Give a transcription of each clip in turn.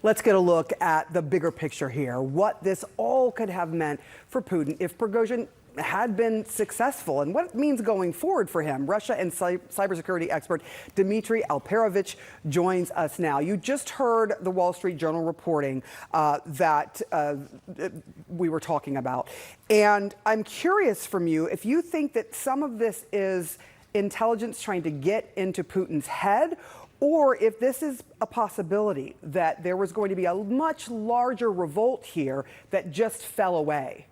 Let's get a look at the bigger picture here, what this all could have meant for Putin if Prigozhin had been successful and what it means going forward for him. Russia and cybersecurity expert Dmitry Alperovitch joins us now. You just heard the Wall Street Journal reporting that we were talking about. And I'm curious from you if you think that some of this is intelligence trying to get into Putin's head, or if this is a possibility that there was going to be a much larger revolt here that just fell away.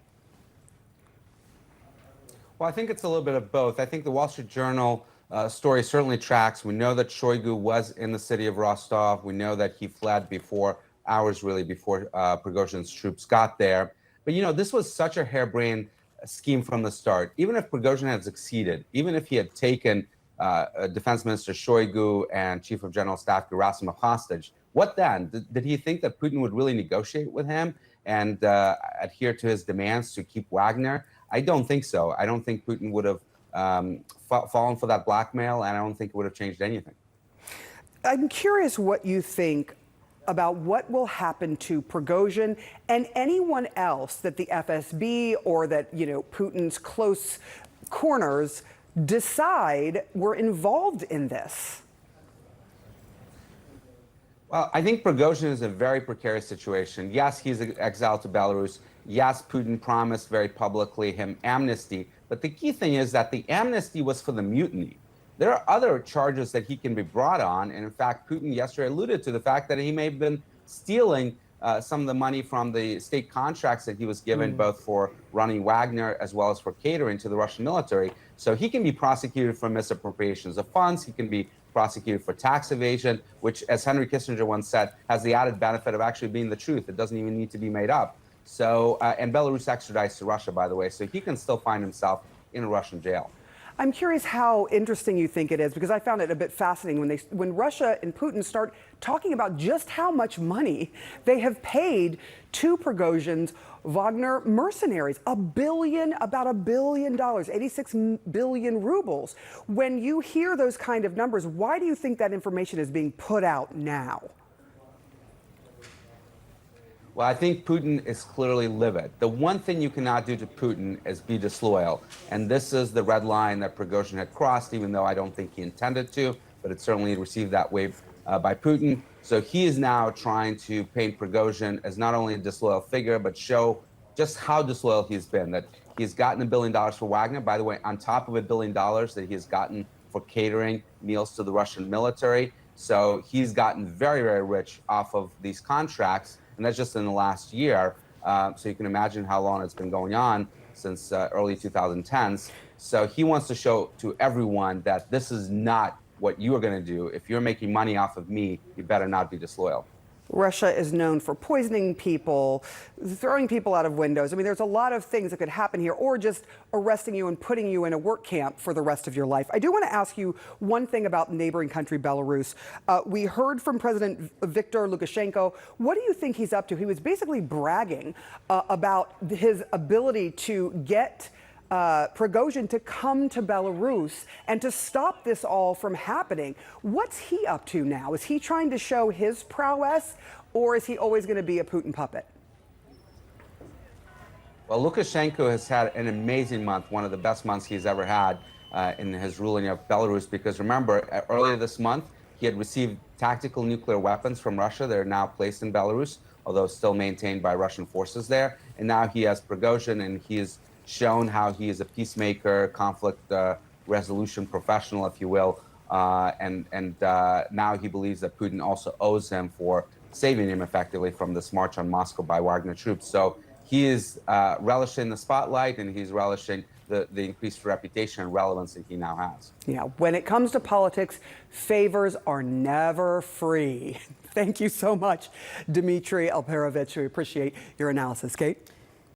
Well, I think it's a little bit of both. I think the Wall Street Journal story certainly tracks. We know that Shoigu was in the city of Rostov. We know that he fled hours before Prigozhin's troops got there. But, you know, this was such a harebrained scheme from the start. Even if Prigozhin had succeeded, even if he had taken Defense Minister Shoigu and Chief of General Staff Gerasimov hostage, what then? Did he think that Putin would really negotiate with him and adhere to his demands to keep Wagner? I don't think so. I don't think Putin would have fallen for that blackmail, and I don't think it would have changed anything. I'm curious what you think about what will happen to Prigozhin and anyone else that the FSB or that, you know, Putin's close corners decide were involved in this. Well, I think Prigozhin is in a very precarious situation. Yes, he's exiled to Belarus. Yes, Putin promised very publicly him amnesty. But the key thing is that the amnesty was for the mutiny. There are other charges that he can be brought on. And in fact, Putin yesterday alluded to the fact that he may have been stealing some of the money from the state contracts that he was given, both for running Wagner as well as for catering to the Russian military. So he can be prosecuted for misappropriations of funds. He can be prosecuted for tax evasion, which, as Henry Kissinger once said, has the added benefit of actually being the truth. It doesn't even need to be made up. So, and Belarus extradites to Russia, by the way, so he can still find himself in a Russian jail. I'm curious how interesting you think it is, because I found it a bit fascinating when Russia and Putin start talking about just how much money they have paid to Prigozhin's Wagner mercenaries. About $1 billion, 86 billion rubles. When you hear those kind of numbers, why do you think that information is being put out now? Well, I think Putin is clearly livid. The one thing you cannot do to Putin is be disloyal. And this is the red line that Prigozhin had crossed, even though I don't think he intended to, but it certainly received that wave by Putin. So he is now trying to paint Prigozhin as not only a disloyal figure, but show just how disloyal he's been, that he's gotten $1 billion for Wagner, by the way, on top of $1 billion that he has gotten for catering meals to the Russian military. So he's gotten very, very rich off of these contracts. And that's just in the last year. So you can imagine how long it's been going on since early 2010s. So he wants to show to everyone that this is not what you are going to do. If you're making money off of me, you better not be disloyal. Russia is known for poisoning people, throwing people out of windows. I mean, there's a lot of things that could happen here, or just arresting you and putting you in a work camp for the rest of your life. I do want to ask you one thing about neighboring country Belarus. We heard from President Viktor Lukashenko. What do you think he's up to? He was basically bragging about his ability to get Prigozhin to come to Belarus and to stop this all from happening. What's he up to now? Is he trying to show his prowess, or is he always going to be a Putin puppet? Well, Lukashenko has had an amazing month, one of the best months he's ever had in his ruling of Belarus, because remember, earlier this month, he had received tactical nuclear weapons from Russia. They're now placed in Belarus, although still maintained by Russian forces there. And now he has Prigozhin, and he is shown how he is a peacemaker, conflict resolution professional, if you will, and now he believes that Putin also owes him for saving him effectively from this march on Moscow by Wagner troops. So he is relishing the spotlight, and he's relishing the increased reputation and relevance that he now has. Yeah, when it comes to politics, favors are never free. Thank you so much, Dmitry Alperovitch. We appreciate your analysis. Kate?